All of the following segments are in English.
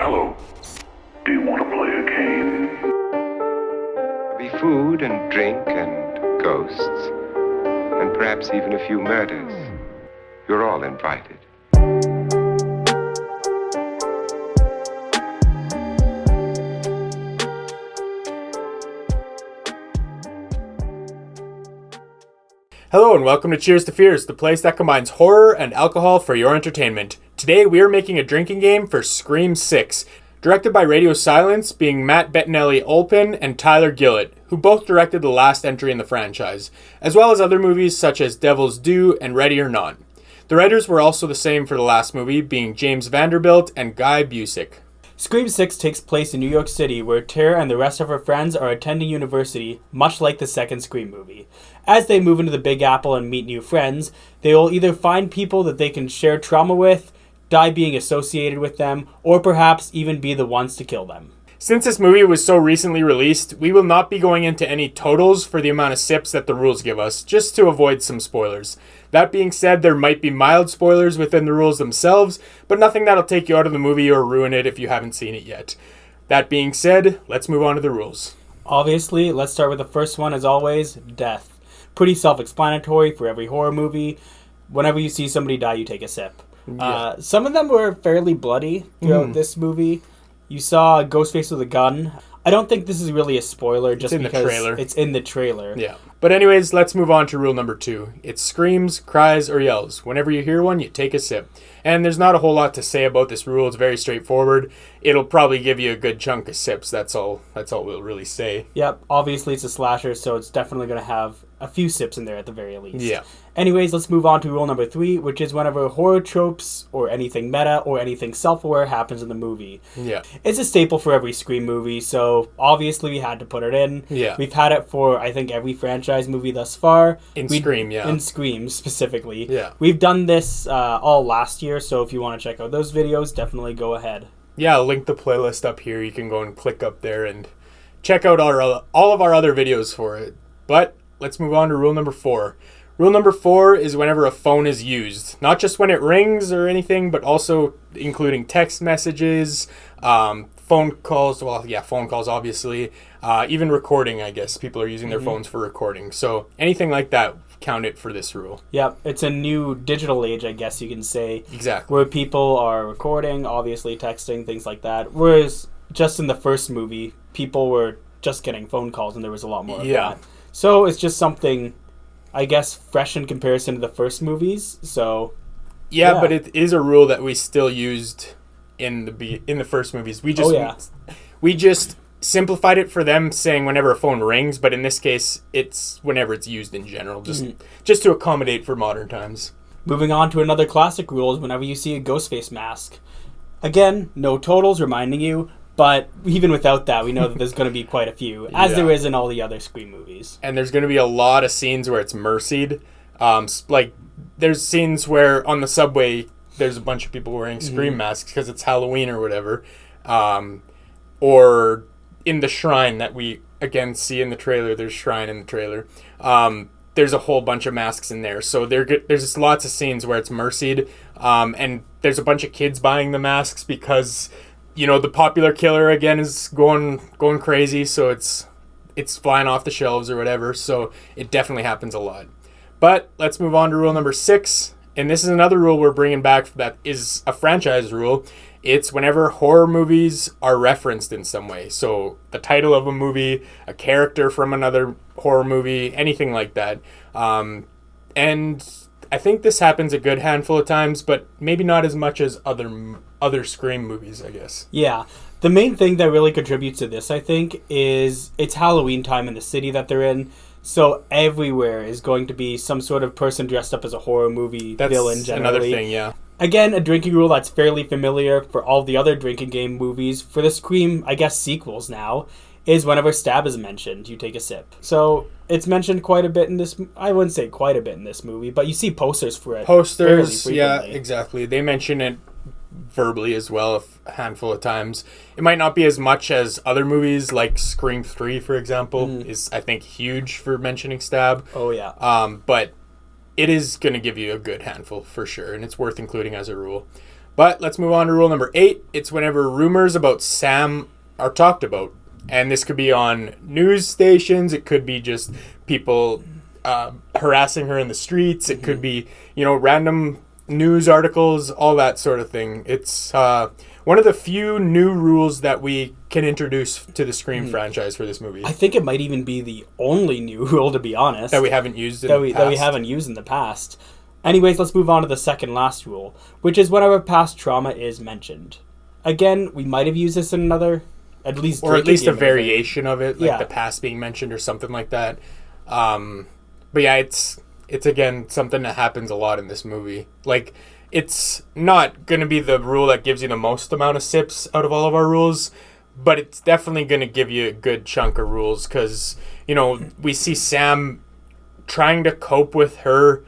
Hello. Do you want to play a game? Be food and drink and ghosts, and perhaps even a few murders. You're all invited. Hello and welcome to Cheers to Fears, the place that combines horror and alcohol for your entertainment. Today we are making a drinking game for Scream 6, directed by Radio Silence, being Matt Bettinelli-Olpin and Tyler Gillett, who both directed the last entry in the franchise, as well as other movies such as Devil's Due and Ready or Not. The writers were also the same for the last movie, being James Vanderbilt and Guy Busick. Scream 6 takes place in New York City, where Tara and the rest of her friends are attending university, much like the second Scream movie. As they move into the Big Apple and meet new friends, they will either find people that they can share trauma with, die being associated with them, or perhaps even be the ones to kill them. Since this movie was so recently released, we will not be going into any totals for the amount of sips that the rules give us, just to avoid some spoilers. That being said, there might be mild spoilers within the rules themselves, but nothing that'll take you out of the movie or ruin it if you haven't seen it yet. That being said, let's move on to the rules. Obviously, let's start with the first one, as always, death. Pretty self-explanatory for every horror movie. Whenever you see somebody die, you take a sip. Yeah. Some of them were fairly bloody throughout this movie. You saw Ghostface with a gun. I don't think this is really a spoiler just because it's in the trailer. Yeah. But anyways, let's move on to rule number 2. It screams, cries, or yells. Whenever you hear one, you take a sip. And there's not a whole lot to say about this rule. It's very straightforward. It'll probably give you a good chunk of sips. That's all we'll really say. Yep. Obviously, it's a slasher, so it's definitely going to have a few sips in there at the very least. Yeah. Anyways, let's move on to rule number 3, which is whenever horror tropes or anything meta or anything self-aware happens in the movie. Yeah. It's a staple for every Scream movie, so obviously we had to put it in. Yeah. We've had it for, I think, every franchise movie thus far. In Scream, specifically. Yeah. We've done this all last year, so if you want to check out those videos, definitely go ahead. Yeah, I'll link the playlist up here. You can go and click up there and check out all of our other videos for it. But let's move on to rule number 4. Rule number 4 is whenever a phone is used. Not just when it rings or anything, but also including text messages, phone calls, obviously. Even recording, I guess. People are using their phones for recording. So anything like that, count it for this rule. Yep, it's a new digital age, I guess you can say. Exactly. Where people are recording, obviously texting, things like that. Whereas just in the first movie, people were just getting phone calls and there was a lot more of that. So it's just something, I guess, fresh in comparison to the first movies. So yeah, but it is a rule that we still used in the first movies. We just simplified it for them, saying whenever a phone rings, but in this case it's whenever it's used in general, just to accommodate for modern times. Moving on to another classic rule is whenever you see a Ghostface mask. Again, no totals reminding you, but even without that, we know that there's going to be quite a few, as there is in all the other Scream movies. And there's going to be a lot of scenes where it's mercied. Like, there's scenes where on the subway, there's a bunch of people wearing Scream masks because it's Halloween or whatever. Or in the shrine that we, again, see in the trailer. There's shrine in the trailer. There's a whole bunch of masks in there. So there's just lots of scenes where it's mercied. And there's a bunch of kids buying the masks because, you know, the popular killer again is going crazy, so it's flying off the shelves or whatever. So it definitely happens a lot. But let's move on to rule number 6, and this is another rule we're bringing back that is a franchise rule. It's whenever horror movies are referenced in some way. So the title of a movie, a character from another horror movie, anything like that. And I think this happens a good handful of times, but maybe not as much as other Scream movies, I guess. Yeah. The main thing that really contributes to this, I think, is it's Halloween time in the city that they're in. So everywhere is going to be some sort of person dressed up as a horror movie villain generally. That's another thing, yeah. Again, a drinking rule that's fairly familiar for all the other drinking game movies. For the Scream, I guess, sequels now, is whenever stab is mentioned, you take a sip. So it's mentioned quite a bit in this. I wouldn't say quite a bit in this movie, but you see posters for it. Posters, yeah, exactly. They mention it verbally as well a handful of times. It might not be as much as other movies, like Scream 3, for example, is, I think, huge for mentioning stab. Oh, yeah. But it is going to give you a good handful for sure, and it's worth including as a rule. But let's move on to rule number 8. It's whenever rumors about Sam are talked about. And this could be on news stations. It could be just people harassing her in the streets. It could be, random news articles, all that sort of thing. It's one of the few new rules that we can introduce to the Scream franchise for this movie. I think it might even be the only new rule, to be honest. That we haven't used in the past. That we haven't used in the past. Anyways, let's move on to the second last rule, which is whenever past trauma is mentioned. Again, we might have used this in another, at least a variation of it, like the past being mentioned or something like that. But yeah, it's again something that happens a lot in this movie. Like, it's not going to be the rule that gives you the most amount of sips out of all of our rules, but it's definitely going to give you a good chunk of rules because, we see Sam trying to cope with her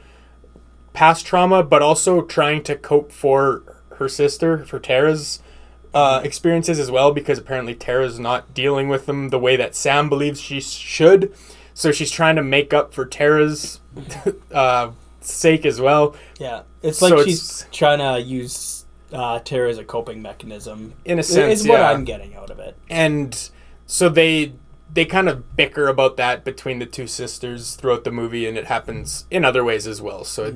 past trauma, but also trying to cope for her sister, for Tara's experiences as well, because apparently Tara's not dealing with them the way that Sam believes she should. So she's trying to make up for Tara's sake as well. Yeah, it's like she's trying to use Tara as a coping mechanism. In a sense, is what I'm getting out of it. And so they kind of bicker about that between the two sisters throughout the movie, and it happens in other ways as well. So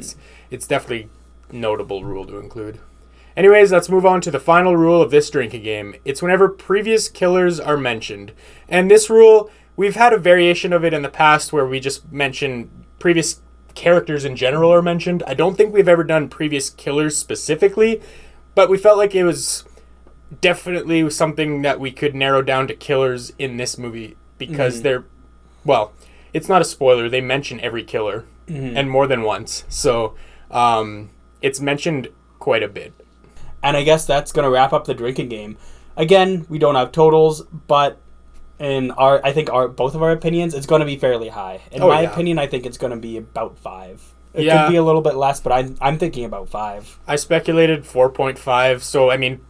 it's definitely notable rule to include. Anyways, let's move on to the final rule of this drinking game. It's whenever previous killers are mentioned. And this rule, we've had a variation of it in the past where we just mention previous characters in general are mentioned. I don't think we've ever done previous killers specifically, but we felt like it was definitely something that we could narrow down to killers in this movie because it's not a spoiler. They mention every killer and more than once. So it's mentioned quite a bit. And I guess that's going to wrap up the drinking game. Again, we don't have totals, but in both of our opinions, it's going to be fairly high. In my opinion, I think it's going to be about 5. It could be a little bit less, but I'm thinking about 5. I speculated 4.5, so I mean,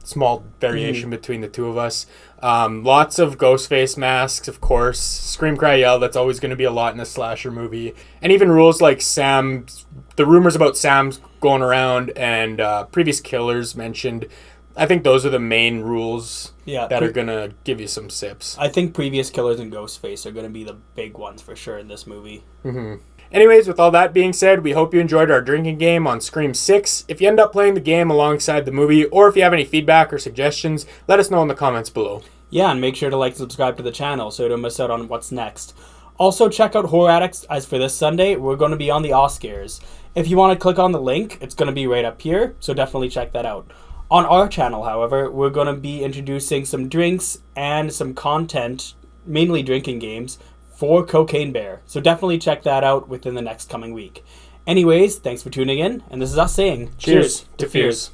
small variation between the two of us. Lots of Ghostface masks, of course. Scream, cry, yell. That's always going to be a lot in a slasher movie. And even rules like the rumors about Sam's going around and previous killers mentioned. I think those are the main rules that are going to give you some sips. I think previous killers and Ghostface are going to be the big ones for sure in this movie. Mm-hmm. Anyways, with all that being said, we hope you enjoyed our drinking game on Scream 6. If you end up playing the game alongside the movie, or if you have any feedback or suggestions, let us know in the comments below. Yeah, and make sure to like and subscribe to the channel so you don't miss out on what's next. Also, check out Horror Addicts, as for this Sunday, we're going to be on the Oscars. If you want to click on the link, it's going to be right up here, so definitely check that out. On our channel, however, we're going to be introducing some drinks and some content, mainly drinking games, for Cocaine Bear. So definitely check that out within the next coming week. Anyways, thanks for tuning in, and this is us saying, Cheers to Fears.